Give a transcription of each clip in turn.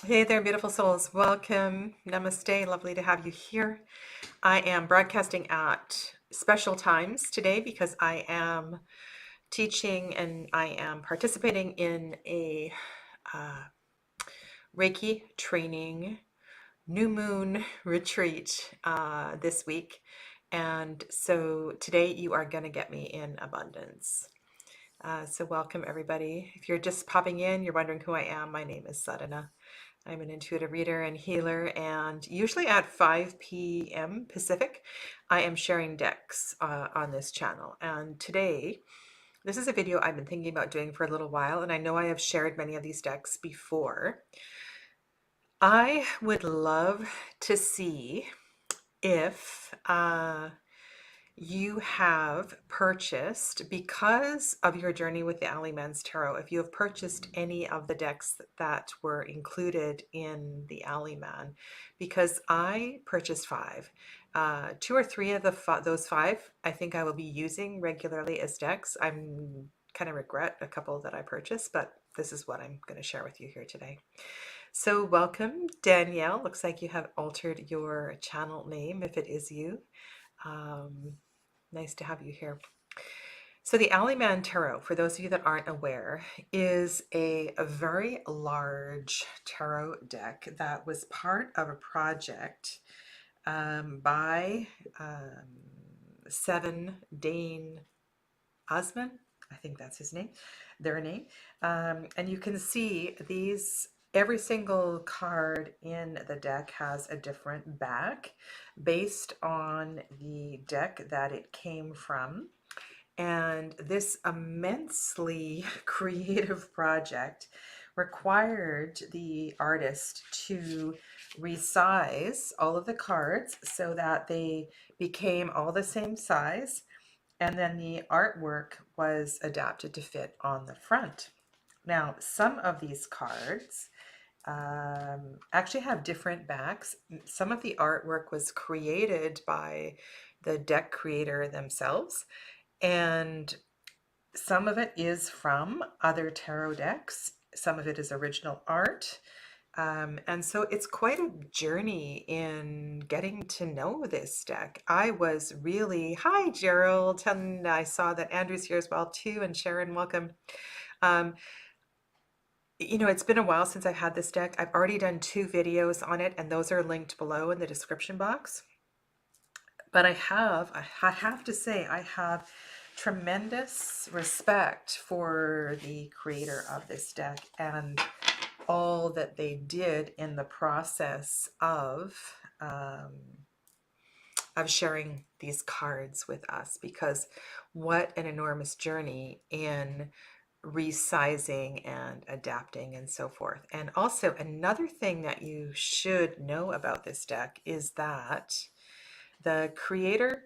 Hey there, beautiful souls. Welcome. Namaste. Lovely to have you here. I am broadcasting at special times today because I am teaching and I am participating in a uh, Reiki training new moon retreat this week. And so today you are going to get me in abundance. So welcome everybody. If you're just popping in, you're wondering who I am, my name is Sadhana. I'm an intuitive reader and healer, and usually at 5 p.m. Pacific, I am sharing decks on this channel. And today, this is a video I've been thinking about doing for a little while, and I know I have shared many of these decks before. I would love to see if you have purchased, because of your journey with the Alleyman Tarot, if you have purchased any of the decks that were included in the Alleyman, because I purchased 5. 2 or 3 of those 5, I think I will be using regularly as decks. I'm kind of regret a couple that I purchased, but this is what I'm going to share with you here today. So welcome, Danielle. Looks like you have altered your channel name if it is you. Nice to have you here. So the Alleyman Tarot, for those of you that aren't aware, is a very large tarot deck that was part of a project by Seven Dane Osman. I think that's his name, their name. And you can see these, every single card in the deck has a different back based on the deck that it came from. And this immensely creative project required the artist to resize all of the cards so that they became all the same size. And then the artwork was adapted to fit on the front. Now, some of these cards actually have different backs. Some of the artwork was created by the deck creator themselves, and some of it is from other tarot decks. Some of it is original art. And so it's quite a journey in getting to know this deck. I was really, hi Gerald, and I saw that Andrew's here as well too, and Sharon, welcome. It's been a while since I've had this deck. I've already done 2 videos on it, and those are linked below in the description box. But I have to say, I have tremendous respect for the creator of this deck and all that they did in the process of sharing these cards with us, because what an enormous journey in resizing and adapting and so forth. And also another thing that you should know about this deck is that the creator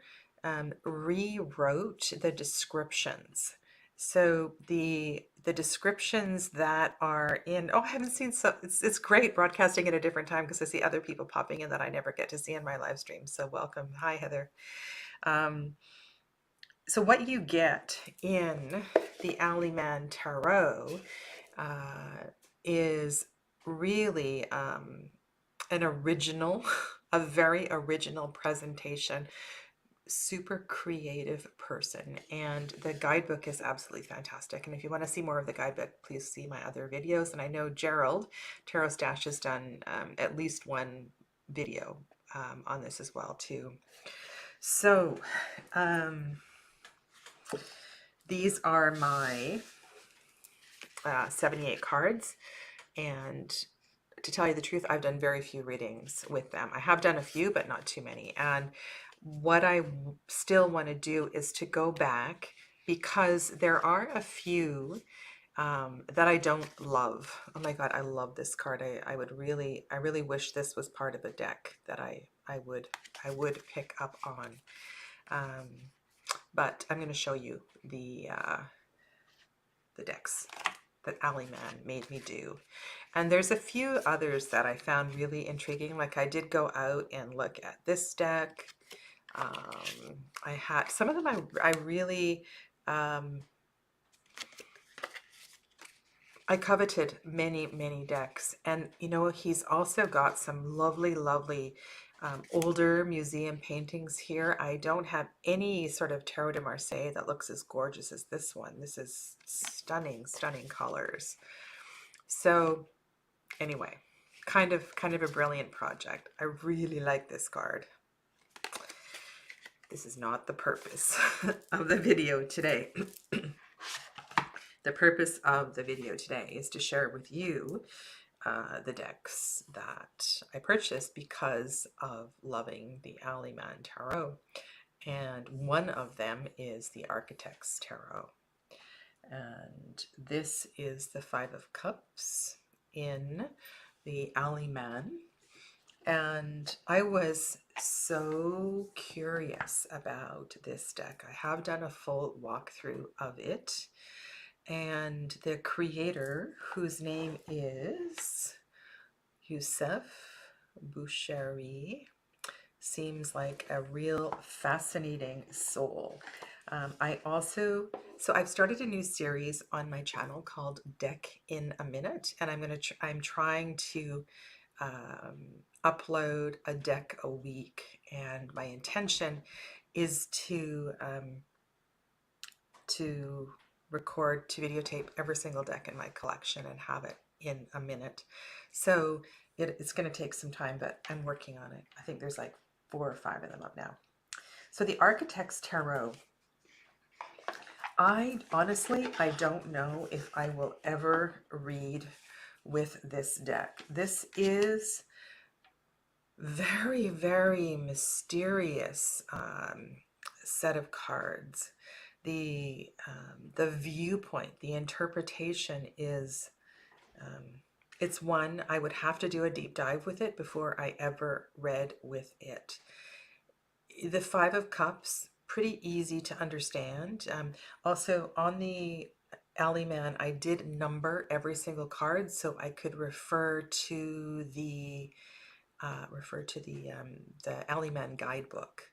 rewrote the descriptions. So the descriptions that are in, I haven't seen, so it's great broadcasting at a different time because I see other people popping in that I never get to see in my live stream. So welcome. Hi, Heather. So what you get in the Alleyman Tarot is really an original, a very original presentation. Super creative person, and the guidebook is absolutely fantastic. And if you want to see more of the guidebook, please see my other videos. And I know Gerald Tarot Stash has done at least 1 video on this as well too. So these are my 78 cards, and to tell you the truth, I've done very few readings with them. I have done a few, but not too many. And what I still want to do is to go back, because there are a few that I don't love. Oh my God, I love this card. I really wish this was part of a deck that I would pick up on. But I'm going to show you the decks that Alleyman made me do. And there's a few others that I found really intriguing. Like I did go out and look at this deck. I had some of them I I coveted many, many decks. And, you know, he's also got some lovely, lovely older museum paintings here. I don't have any sort of Tarot de Marseille that looks as gorgeous as this one. This is stunning, stunning colors. So anyway, kind of a brilliant project. I really like this card. This is not the purpose of the video today. The purpose of the video today is to share with you the decks that I purchased because of loving the Alleyman Tarot. And one of them is the Architect's Tarot. And this is the Five of Cups in the Alleyman. And I was so curious about this deck. I have done a full walkthrough of it. And the creator, whose name is Youssef Boucheri, seems like a real fascinating soul. I've started a new series on my channel called Deck in a Minute, and I'm trying to upload a deck a week, and my intention is to videotape every single deck in my collection and have it in a minute. So it's going to take some time, but I'm working on it. I think there's like 4 or 5 of them up now. So the Architect's Tarot, I don't know if I will ever read with this deck. This is very, very mysterious set of cards. The viewpoint, the interpretation is, it's one I would have to do a deep dive with it before I ever read with it. The Five of Cups, pretty easy to understand. Also on the Alleyman, I did number every single card so I could refer to the Alleyman guidebook.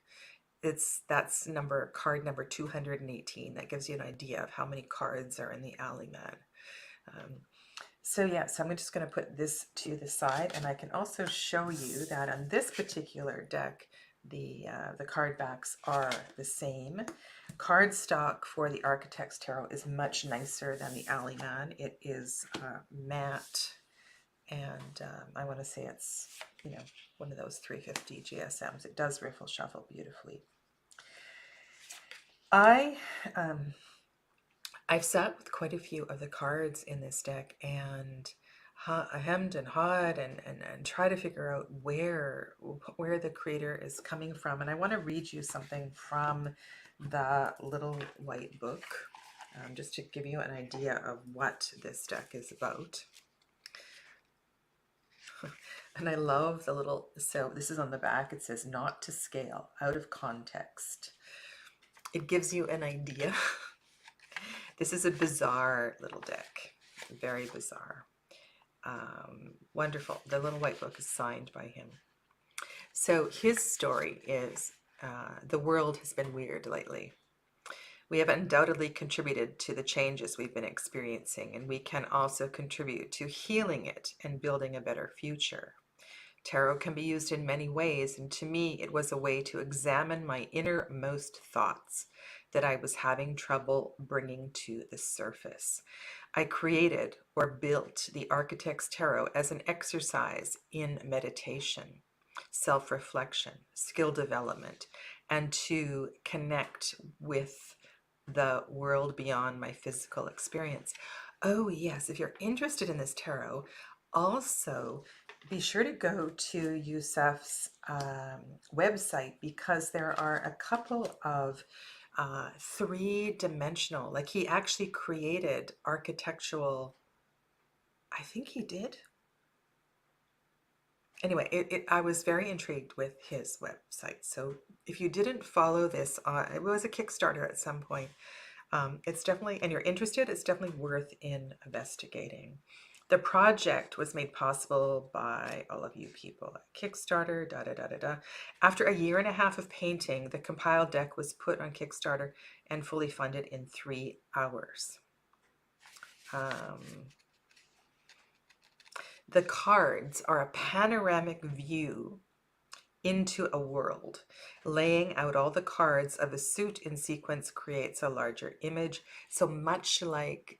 That's card number 218. That gives you an idea of how many cards are in the Alleyman. So I'm just going to put this to the side, and I can also show you that on this particular deck, the card backs are the same. Cardstock for the Architect's Tarot is much nicer than the Alleyman. It is matte, and I want to say it's, you know, one of those 350 GSMs. It does riffle shuffle beautifully. I've sat with quite a few of the cards in this deck and hemmed and hawed and try to figure out where the creator is coming from. And I want to read you something from the little white book, just to give you an idea of what this deck is about. And I love the little, so this is on the back, it says not to scale, out of context. It gives you an idea. This is a bizarre little deck, very bizarre. Wonderful. The little white book is signed by him. So his story is, the world has been weird lately. We have undoubtedly contributed to the changes we've been experiencing, and we can also contribute to healing it and building a better future. Tarot can be used in many ways, and to me it was a way to examine my innermost thoughts that I was having trouble bringing to the surface. I created or built the Architect's Tarot as an exercise in meditation, self-reflection, skill development, and to connect with the world beyond my physical experience. Oh yes, if you're interested in this tarot, also be sure to go to Youssef's website, because there are a couple of 3-dimensional, like he actually created architectural, I think he did. Anyway, I was very intrigued with his website. So if you didn't follow this, it was a Kickstarter at some point. It's definitely, and you're interested, it's definitely worth investigating. The project was made possible by all of you people at Kickstarter, After a 1.5 years of painting, the compiled deck was put on Kickstarter and fully funded in 3 hours. The cards are a panoramic view into a world. Laying out all the cards of a suit in sequence creates a larger image. So much like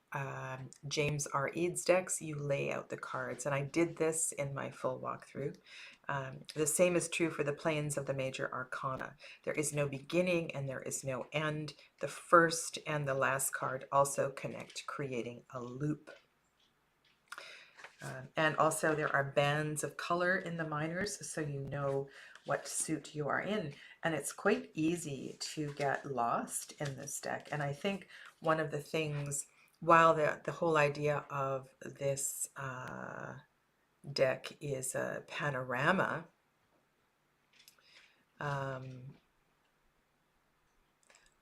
James R. Eads decks, you lay out the cards. And I did this in my full walkthrough. The same is true for the planes of the major arcana. There is no beginning and there is no end. The first and the last card also connect, creating a loop. And also there are bands of color in the minors, so you know what suit you are in. And it's quite easy to get lost in this deck. And I think one of the things, while the whole idea of this deck is a panorama,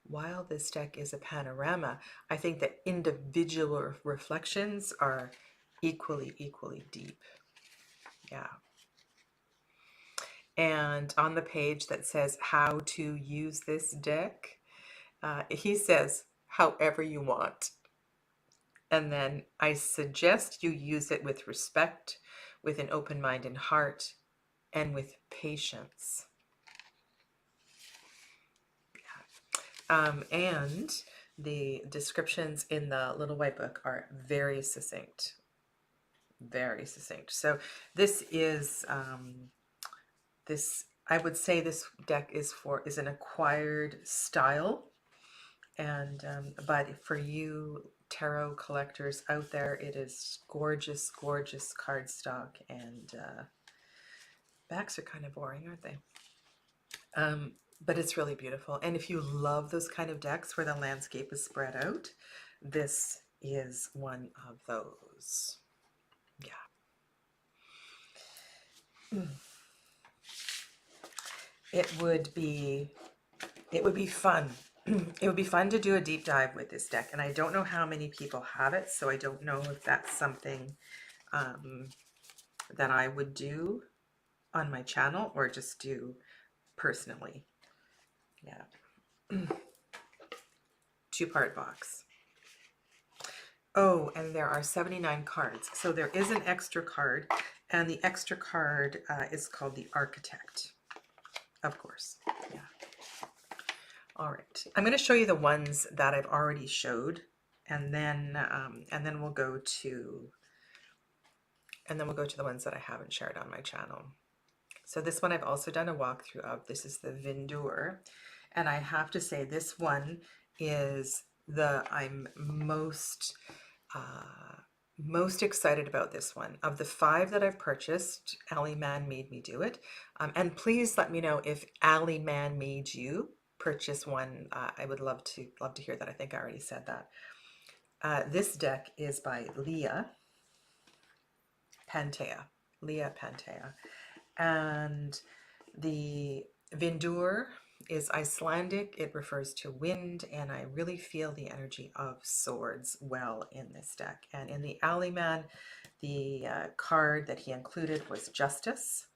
while this deck is a panorama, I think that individual reflections are equally deep. Yeah. And on the page that says how to use this deck, he says, however you want. And then I suggest you use it with respect, with an open mind and heart, and with patience. And the descriptions in the little white book are very succinct. Very succinct. So this is... I would say this deck is an acquired style, and but for you tarot collectors out there, it is gorgeous cardstock, and backs are kind of boring, aren't they? But it's really beautiful. And if you love those kind of decks where the landscape is spread out, this is one of those. Yeah. It would be fun. It would be fun to do a deep dive with this deck, and I don't know how many people have it, so I don't know if that's something that I would do on my channel or just do personally. Yeah. Two-part box. Oh, and there are 79 cards. So there is an extra card, and the extra card is called the Architect, of course. Yeah. All right, I'm going to show you the ones that I've already showed, and then we'll go to the ones that I haven't shared on my channel. So this one I've also done a walkthrough of. This is the Vindur, and I have to say this one is I'm most excited about this one. Of the 5 that I've purchased, Alleyman made me do it. And please let me know if Alleyman made you purchase one. I would love to hear that. I think I already said that. This deck is by Leah Pantea. And the Vindur is Icelandic. It refers to wind, and I really feel the energy of swords well in this deck. And in the Alleyman, the card that he included was Justice,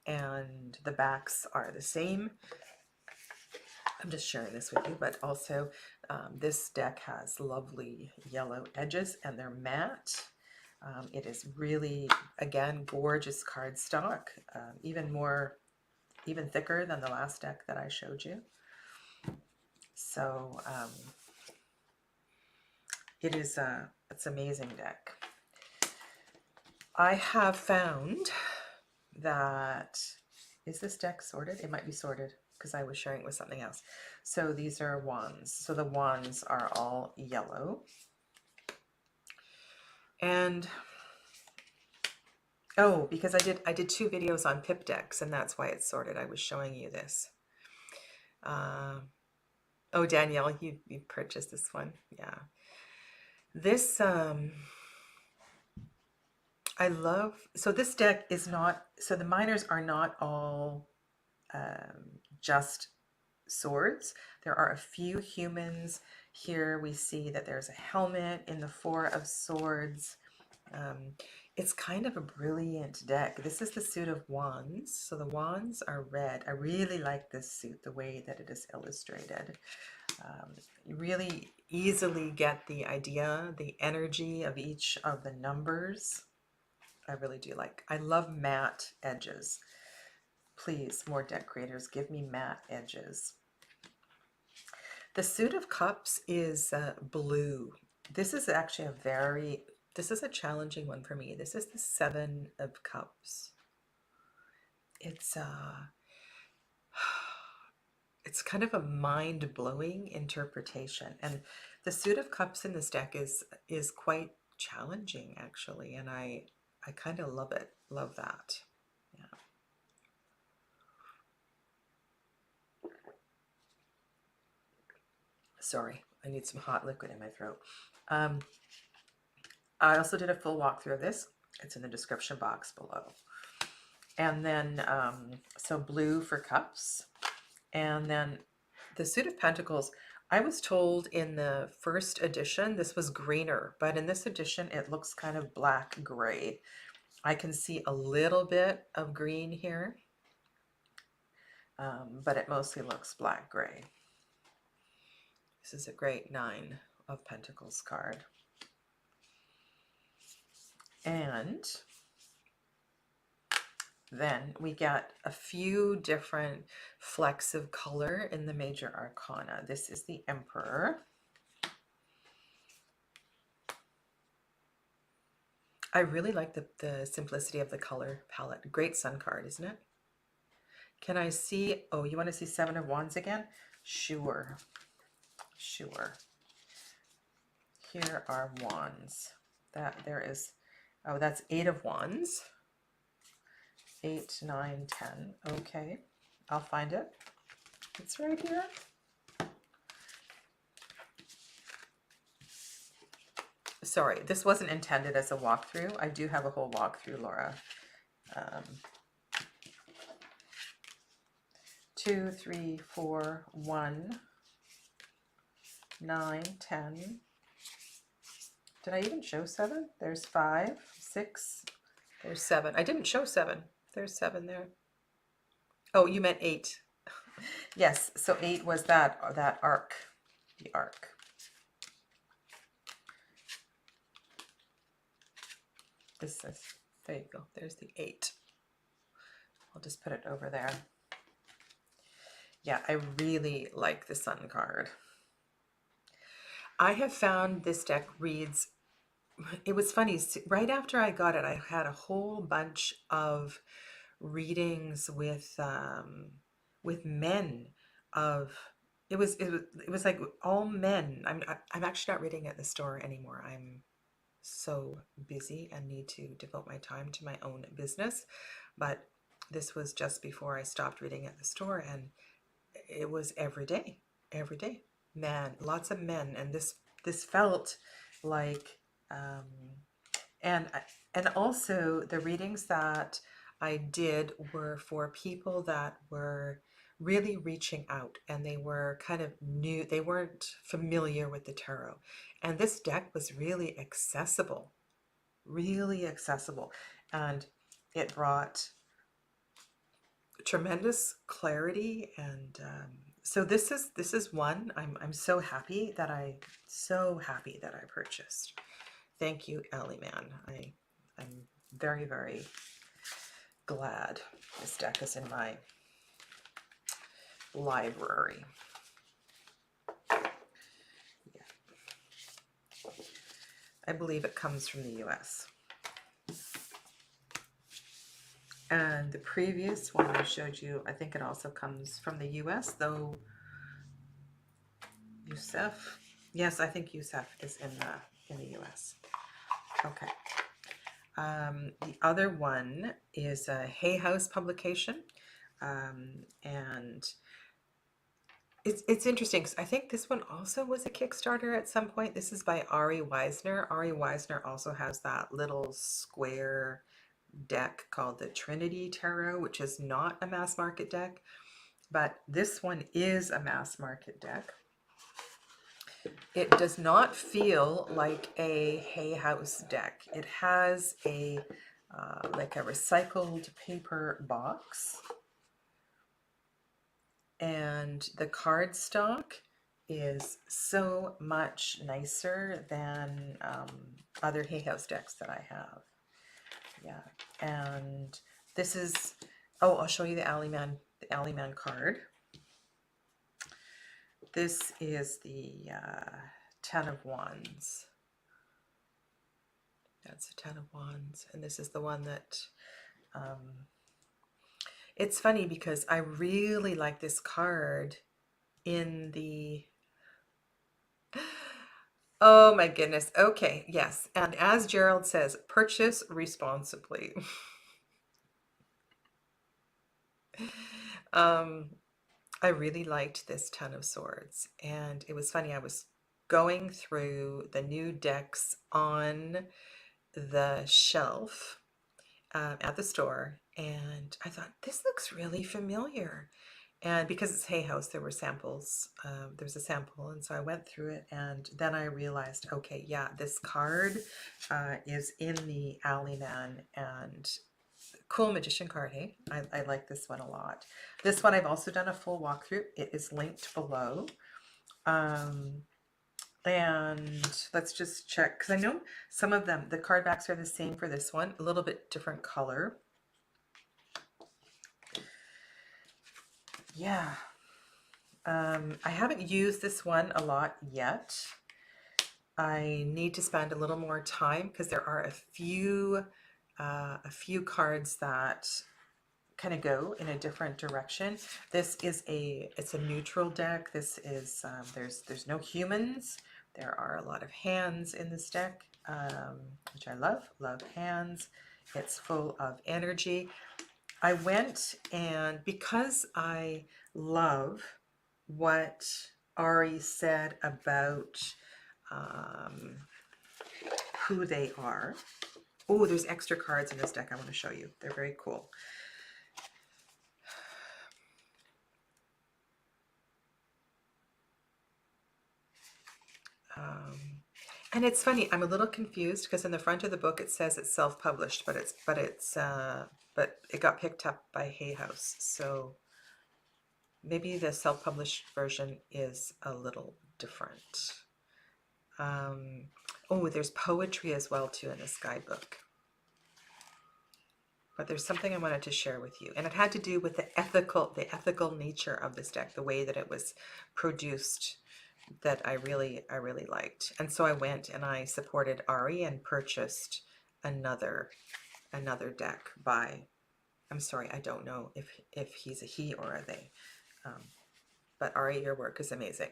and the backs are the same. I'm just sharing this with you, but also this deck has lovely yellow edges, and they're matte. It is really, again, gorgeous cardstock, even thicker than the last deck that I showed you. So it's an amazing deck. I have found that, is this deck sorted? It might be sorted because I was sharing it with something else. So these are wands. So the wands are all yellow. And oh, because I did 2 videos on pip decks, and that's why it's sorted. I was showing you this. Oh, Danielle, you purchased this one. Yeah. This I love. So this deck is not, so the minors are not all just swords. There are a few humans. Here we see that there's a helmet in the 4 of swords. It's kind of a brilliant deck. This is the suit of wands. So the wands are red. I really like this suit, the way that it is illustrated. You really easily get the idea, the energy of each of the numbers. I really do like. I love matte edges. Please, more deck creators, give me matte edges. The Suit of Cups is blue. This is actually this is a challenging one for me. This is the Seven of Cups. It's it's kind of a mind-blowing interpretation. And the Suit of Cups in this deck is quite challenging, actually, and I kind of love it. Love that. Yeah. Sorry, I need some hot liquid in my throat. I also did a full walkthrough of this. It's in the description box below. And then, so blue for cups. And then the Suit of Pentacles, I was told in the first edition this was greener, but in this edition it looks kind of black gray. I can see a little bit of green here, but it mostly looks black gray. This is a great Nine of Pentacles card. And then we get a few different flecks of color in the major arcana. This is the Emperor. I really like the simplicity of the color palette. Great sun card, isn't it? Can I see, oh, you want to see Seven of Wands again? Sure. Sure. Here are wands. There is, oh, that's Eight of Wands. 8, 9, 10. Okay, I'll find it. It's right here. Sorry, this wasn't intended as a walkthrough. I do have a whole walkthrough, Laura. 2, 3, 4, 1, 9, 10. Did I even show 7? There's 5, 6. There's 7. I didn't show 7. There's 7 there. Oh, you meant 8. Yes, so 8 was that arc, the arc. This is, there you go. There's the 8. I'll just put it over there. Yeah, I really like the Sun card. I have found this deck reads, it was funny, right after I got it, I had a whole bunch of readings with men of, it was like all men. I'm actually not reading at the store anymore. I'm so busy and need to devote my time to my own business. But this was just before I stopped reading at the store, and it was every day, man, lots of men. And this felt like, and also the readings that I did were for people that were really reaching out, and they were kind of new, they weren't familiar with the tarot. And this deck was really accessible, and it brought tremendous clarity. And so this is one I'm so happy that I purchased. Thank you, Alleyman. I'm very, very glad this deck is in my library. Yeah. I believe it comes from the US. And the previous one I showed you, I think it also comes from the US, though Yusef. Yes, I think Yusef is in the US. Okay. The other one is a Hay House publication, and it's interesting because I think this one also was a Kickstarter at some point. This is by Ari Weisner. Ari Weisner also has that little square deck called the Trinity Tarot, which is not a mass market deck, but this one is a mass market deck. It does not feel like a Hay House deck. It has a like a recycled paper box, and the cardstock is so much nicer than other Hay House decks that I have. Yeah. And this is, oh, I'll show you the Alleyman card. This is the 10 of Wands. That's the 10 of Wands. And this is the one that, it's funny because I really like this card in the, oh my goodness. Okay, yes. And as Gerald says, purchase responsibly. I really liked this 10 of Swords. And it was funny, I was going through the new decks on the shelf at the store, and I thought, this looks really familiar. And because it's Hay House, there were samples. There was a sample, and so I went through it, and then I realized, okay, yeah, this card is in the Alleyman, and cool magician card, hey? I like this one a lot. This one I've also done a full walkthrough. It is linked below. And let's just check, because I know some of them, the card backs are the same for this one, a little bit different color. Yeah. I haven't used this one a lot yet. I need to spend a little more time because there are a few cards that kind of go in a different direction. This is it's a neutral deck. This is there's no humans. There are a lot of hands in this deck, which I love hands. It's full of energy. I went, and because I love what Ari said about who they are. Oh, there's extra cards in this deck I want to show you. They're very cool. And it's funny, I'm a little confused because in the front of the book it says it's self-published, but it got picked up by Hay House, so maybe the self-published version is a little different. Oh, there's poetry as well too in this guidebook. But there's something I wanted to share with you, and it had to do with the ethical nature of this deck, the way that it was produced, that I really liked. And so I went and I supported Ari and purchased another deck by, I'm sorry, I don't know if he's a he or a they, but Ari, your work is amazing.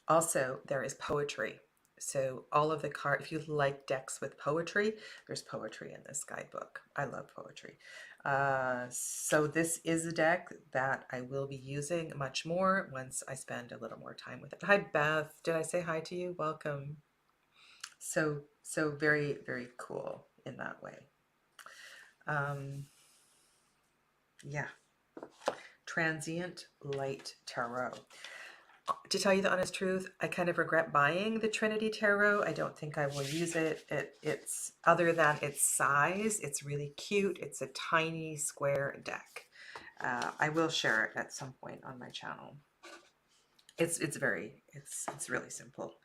Also, there is poetry. So all of the cards, if you like decks with poetry, there's poetry in this guidebook. I love poetry. So this is a deck that I will be using much more once I spend a little more time with it. Hi, Beth. Did I say hi to you? Welcome. So very, very cool in that way. Yeah. Transient Light Tarot. To tell you the honest truth, I kind of regret buying the Trinity Tarot. I don't think I will use it. It's other than its size, it's really cute. It's a tiny square deck. I will share it at some point on my channel. It's really simple.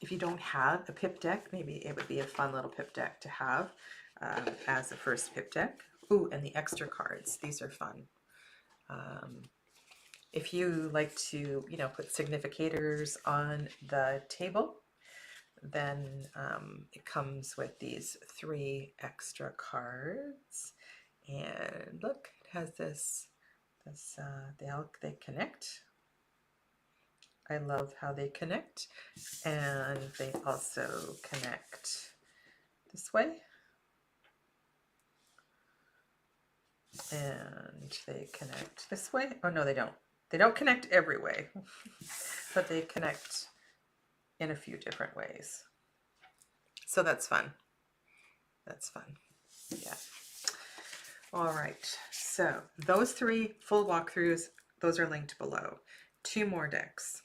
If you don't have a pip deck, maybe it would be a fun little pip deck to have as a first pip deck. Ooh, and the extra cards. These are fun. If you like to, put significators on the table, then it comes with these 3 extra cards. And look, it has they connect. I love how they connect. And they also connect this way. And they connect this way. Oh, no, they don't. They don't connect every way, but they connect in a few different ways. So that's fun. That's fun. Yeah. All right. So those 3 full walkthroughs, those are linked below. 2 more decks.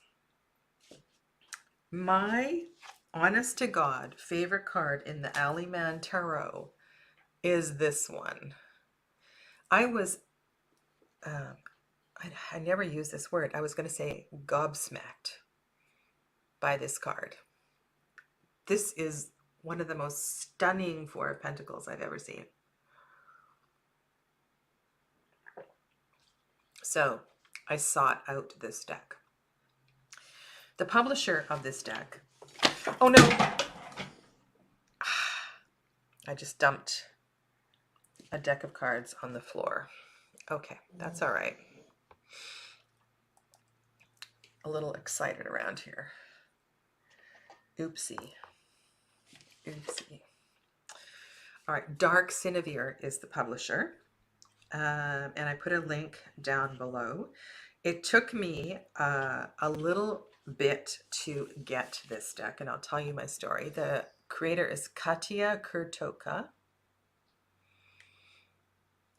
My honest to God favorite card in the Alleyman Tarot is this one. I was, I never use this word. I was going to say gobsmacked by this card. This is one of the most stunning Four of Pentacles I've ever seen. So I sought out this deck. The publisher of this deck, oh no, I just dumped a deck of cards on the floor. Okay, that's all right. A little excited around here. Oopsie. Oopsie. All right, Dark Sinevere is the publisher. And I put a link down below. It took me a little bit to get this deck, and I'll tell you my story. The creator is Katia Kurtoka.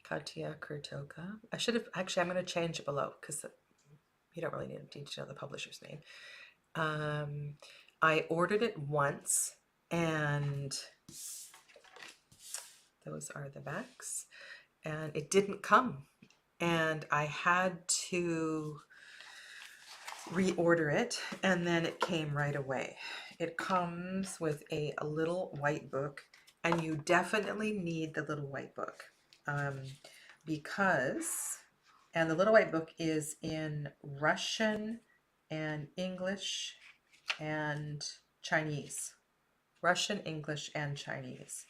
Katia Kurtoka. I should have, actually, I'm going to change it below because you don't really need to know the publisher's name. I ordered it once, and those are the backs, and it didn't come. And I had to reorder it, and then it came right away. It comes with a little white book, and you definitely need the little white book because, and the little white book is in Russian and English and Chinese. Russian, English, and Chinese.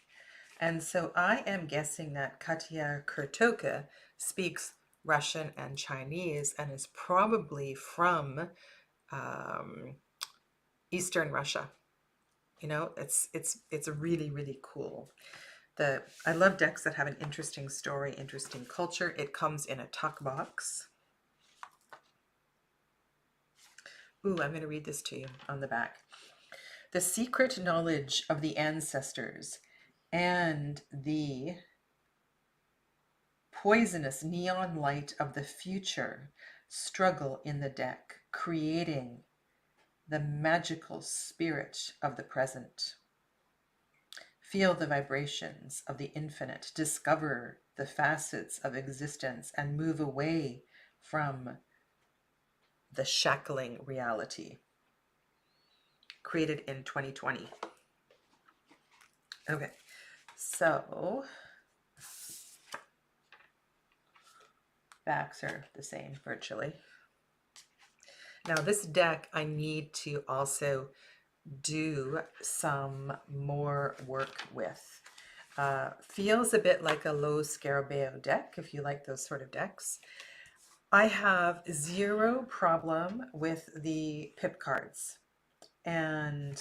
And so I am guessing that Katia Kurtoka speaks Russian and Chinese and is probably from Eastern Russia. You know, it's really, really cool. I love decks that have an interesting story, interesting culture. It comes in a tuck box. Ooh, I'm going to read this to you on the back. The secret knowledge of the ancestors and the poisonous neon light of the future struggle in the deck, creating the magical spirit of the present. Feel the vibrations of the infinite, discover the facets of existence, and move away from the shackling reality. Created in 2020. Okay, so backs are the same virtually. Now this deck I need to also do some more work with. Feels a bit like a low Scarabeo deck, if you like those sort of decks. I have zero problem with the pip cards and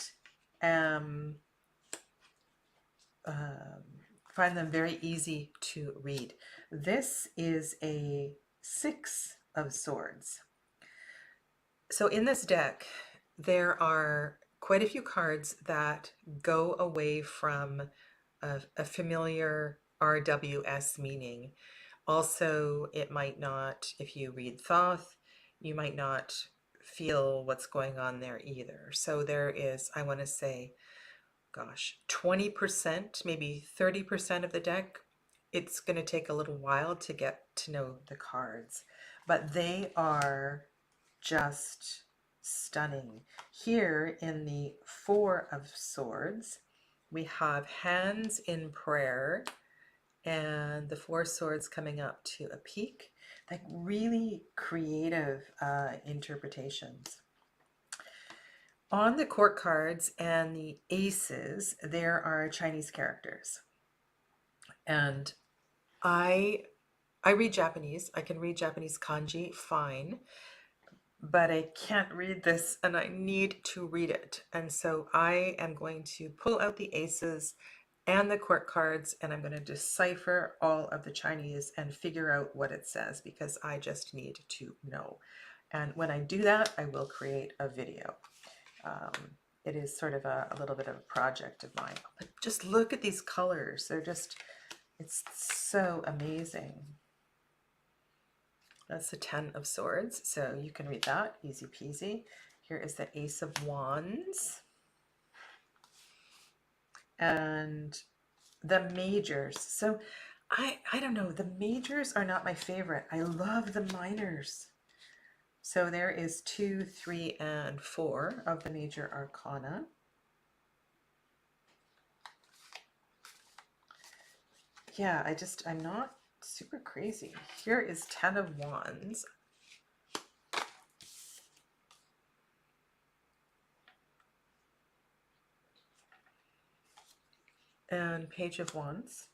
find them very easy to read. This is a 6 of Swords. So in this deck, there are quite a few cards that go away from a familiar RWS meaning. Also, it might not, if you read Thoth, you might not feel what's going on there either. So there is, I want to say, gosh, 20%, maybe 30% of the deck, it's going to take a little while to get to know the cards, but they are just stunning. Here in the 4 of Swords, we have hands in prayer and the 4 swords coming up to a peak, like really creative interpretations. On the court cards and the aces, there are Chinese characters. And I read Japanese. I can read Japanese kanji fine, but I can't read this and I need to read it. And so I am going to pull out the aces and the court cards, and I'm going to decipher all of the Chinese and figure out what it says because I just need to know. And when I do that, I will create a video. It is sort of a little bit of a project of mine. But just look at these colors. They're just, it's so amazing. That's the 10 of Swords. So you can read that, easy peasy. Here is the Ace of Wands. And the majors. So I don't know, the majors are not my favorite. I love the minors. So there is 2, 3, and 4 of the major arcana. yeah, I'm not super crazy. Here is 10 of Wands. And Page of Wands.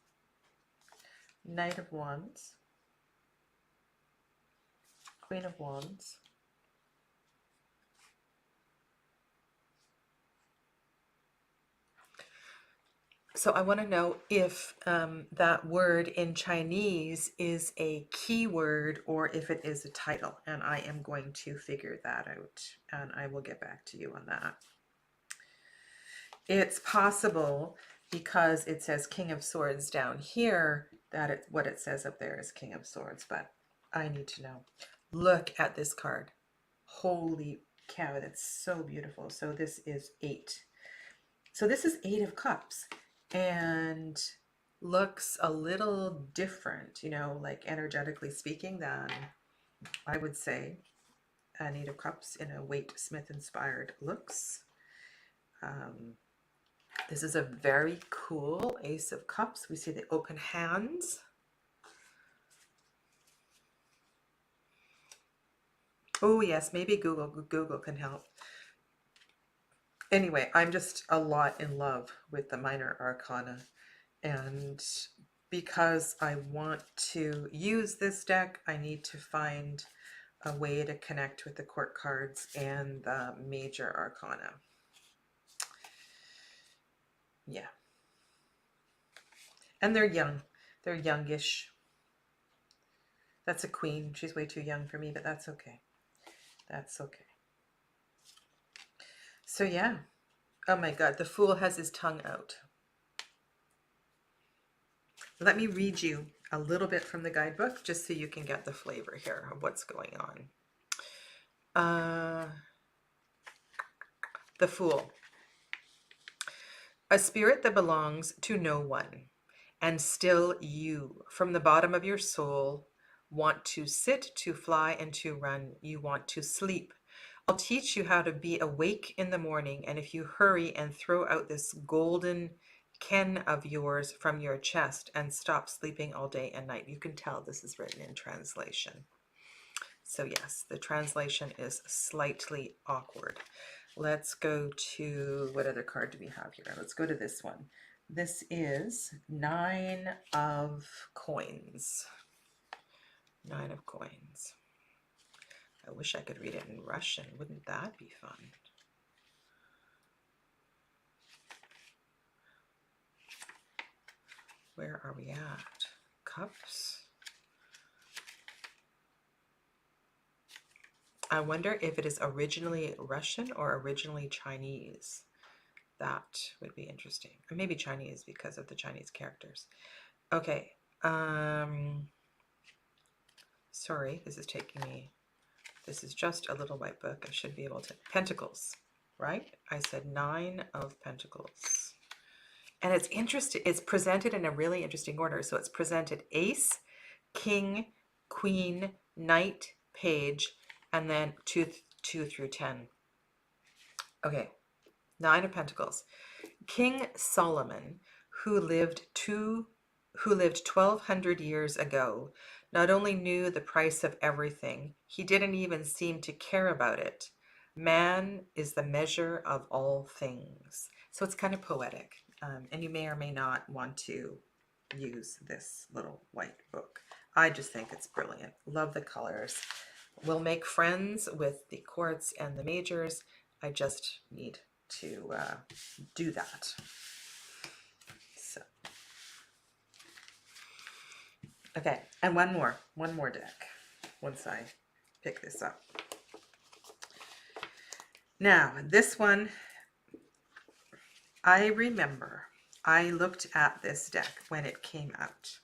Knight of Wands. Queen of Wands. So I want to know if that word in Chinese is a keyword or if it is a title. And I am going to figure that out. And I will get back to you on that. It's possible because it says King of Swords down here that what it says up there is King of Swords. But I need to know. Look at this card. Holy cow, that's so beautiful. So this is 8. So this is 8 of Cups and looks a little different, you know, like energetically speaking, than I would say an 8 of Cups in a Waite Smith inspired looks. This is a very cool Ace of Cups. We see the open hands. Oh yes, maybe Google can help. Anyway, I'm just a lot in love with the minor arcana, and because I want to use this deck, I need to find a way to connect with the court cards and the major arcana. Yeah. And they're young. They're youngish. That's a queen. She's way too young for me, but that's okay. That's okay. So yeah. Oh my God, the Fool has his tongue out. Let me read you a little bit from the guidebook just so you can get the flavor here of what's going on. The Fool. A spirit that belongs to no one, and still you, from the bottom of your soul, want to sit, to fly, and to run. You want to sleep. I'll teach you how to be awake in the morning, and if you hurry and throw out this golden ken of yours from your chest and stop sleeping all day and night. You can tell this is written in translation. So yes, the translation is slightly awkward. Let's go to, what other card do we have here? Let's go to this one. This is 9 of Coins. 9 of Coins. I wish I could read it in Russian. Wouldn't that be fun? Where are we at? Cups. I wonder if it is originally Russian or originally Chinese. That would be interesting. Or maybe Chinese because of the Chinese characters. Okay. Sorry, this is taking me. This is just a little white book. I should be able to. Pentacles, right? I said 9 of Pentacles. And it's interesting. It's presented in a really interesting order. So it's presented Ace, King, Queen, Knight, Page, and then 2 through 10. Okay, 9 of Pentacles. King Solomon, who lived 1,200 years ago, not only knew the price of everything, he didn't even seem to care about it. Man is the measure of all things. So it's kind of poetic, and you may or may not want to use this little white book. I just think it's brilliant. Love the colors. We'll make friends with the quartz and the majors. I just need to do that. So, okay, and one more deck once I pick this up. Now, this one, I remember I looked at this deck when it came out,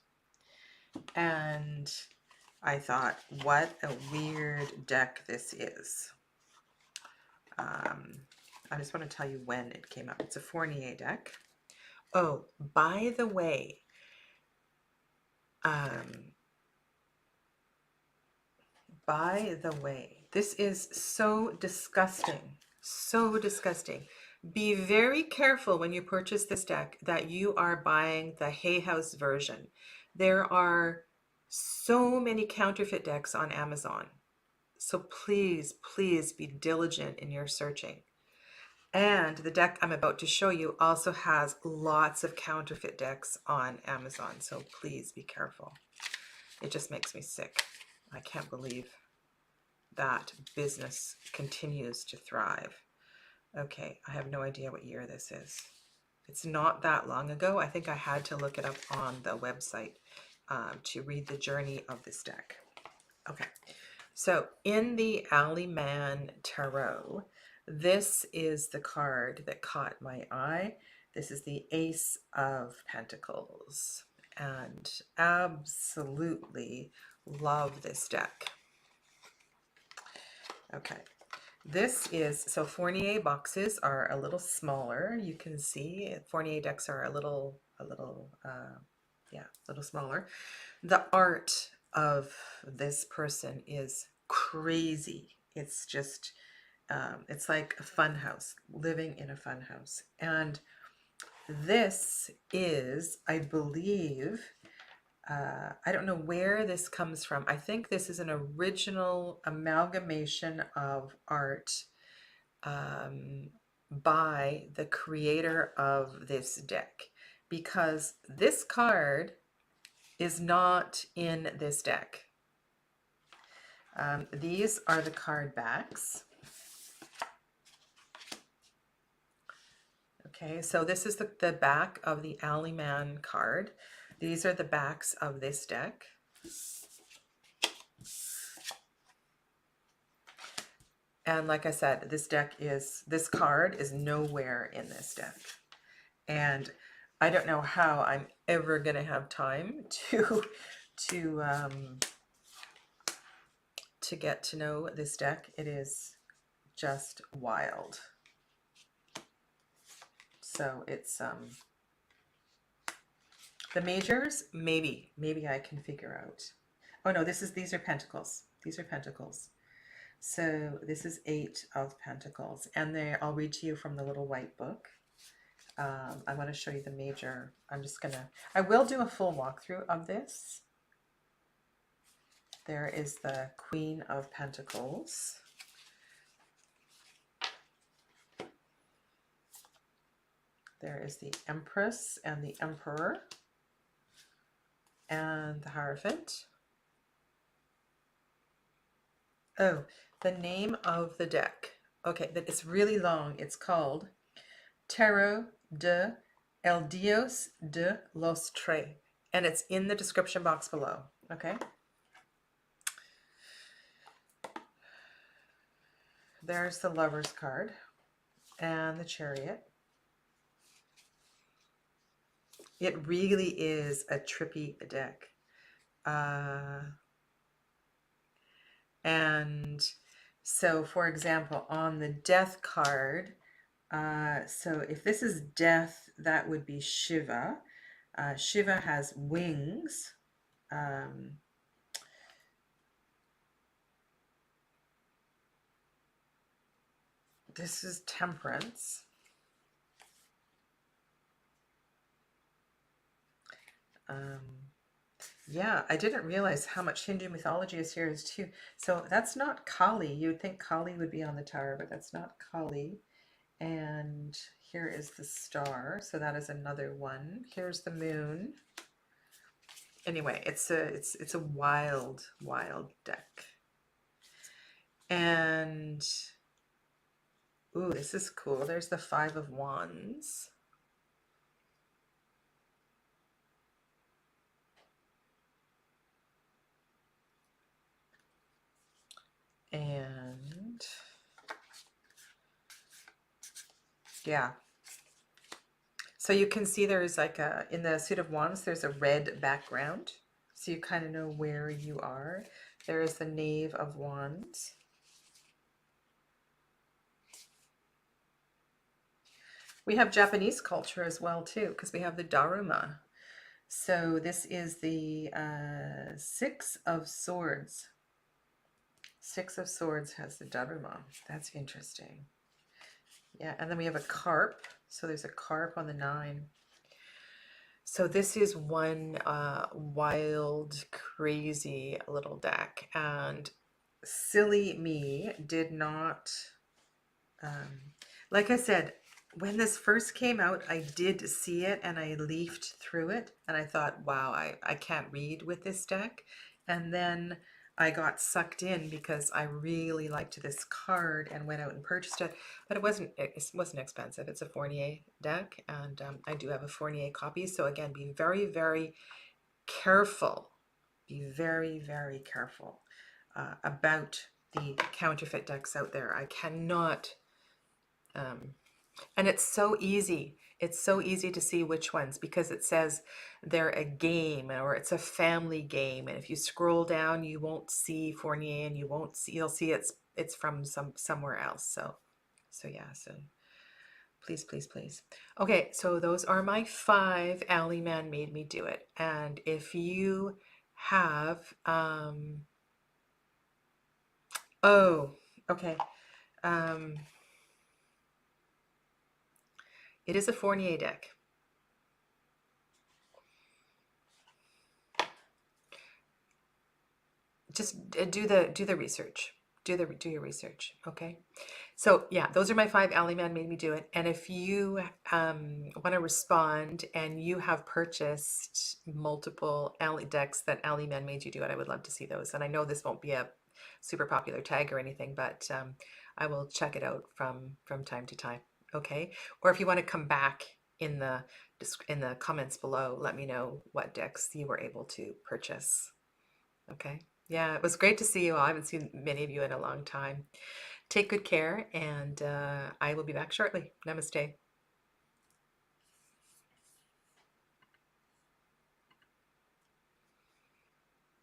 and I thought, what a weird deck this is. I just want to tell you when it came out. It's a Fournier deck. Oh, by the way, this is so disgusting. So disgusting. Be very careful when you purchase this deck that you are buying the Hay House version. There are so many counterfeit decks on Amazon. So please, please be diligent in your searching. And the deck I'm about to show you also has lots of counterfeit decks on Amazon. So please be careful. It just makes me sick. I can't believe that business continues to thrive. Okay, I have no idea what year this is. It's not that long ago. I think I had to look it up on the website to read the journey of this deck. Okay, so in the Alleyman Tarot, this is the card that caught my eye. This is the Ace of Pentacles, and absolutely love this deck. Okay. This is, so Fournier boxes are a little smaller. You can see Fournier decks are a little smaller. The art of this person is crazy. It's just, it's like a fun house, living in a fun house. And this is, I believe, I don't know where this comes from. I think this is an original amalgamation of art by the creator of this deck, because this card is not in this deck. These are the card backs. Okay, so this is the back of the Alleyman card. These are the backs of this deck. And like I said, this card is nowhere in this deck. And I don't know how I'm ever going to have time to get to know this deck. It is just wild. So it's the majors, maybe I can figure out. Oh no, these are pentacles. These are pentacles. So this is 8 of Pentacles, and I'll read to you from the little white book. I want to show you the major. I will do a full walkthrough of this. There is the Queen of Pentacles. There is the Empress and the Emperor and the Hierophant. Oh, the name of the deck. Okay, it's really long. It's called Tarot de El Dios de los Tres, and it's in the description box below. Okay. There's the Lover's card and the Chariot. It really is a trippy deck. And so, for example, on the Death card, so if this is Death, that would be Shiva. Shiva has wings. This is Temperance. Yeah, I didn't realize how much Hindu mythology is here too. So that's not Kali. You would think Kali would be on the tower, but that's not Kali. And here is the star. So that is another one. Here's the moon. Anyway, it's a wild, wild deck. And ooh, this is cool. There's the 5 of Wands. And yeah. So you can see there's like in the Suit of Wands, there's a red background. So you kind of know where you are. There is the Knave of Wands. We have Japanese culture as well too, because we have the Daruma. So this is the 6 of Swords. 6 of Swords has the Daruma. That's interesting. Yeah, and then we have a carp. So there's a carp on the 9. So this is one wild, crazy little deck. And silly me did not, like I said, when this first came out, I did see it and I leafed through it and I thought, wow, I can't read with this deck. And then I got sucked in because I really liked this card and went out and purchased it. But it wasn't expensive. It's a Fournier deck, and I do have a Fournier copy. So again, be very, very careful. Be very, very careful about the counterfeit decks out there. I cannot. And it's so easy. It's so easy to see which ones because it says they're a game or it's a family game. And if you scroll down, you won't see Fournier and you'll see it's from somewhere else. So yeah, so please, please, please. Okay, so those are my 5 Alleyman made me do it. And if you have oh, okay. It is a Fournier deck. Just do the research. Do your research. Okay. So yeah, those are my 5. Alleyman made me do it. And if you want to respond and you have purchased multiple Alley decks that Alleyman made you do it, I would love to see those. And I know this won't be a super popular tag or anything, but I will check it out from time to time. Okay. Or if you want to come back in the comments below, let me know what decks you were able to purchase. Okay. Yeah, it was great to see you all. I haven't seen many of you in a long time. Take good care, and I will be back shortly. Namaste.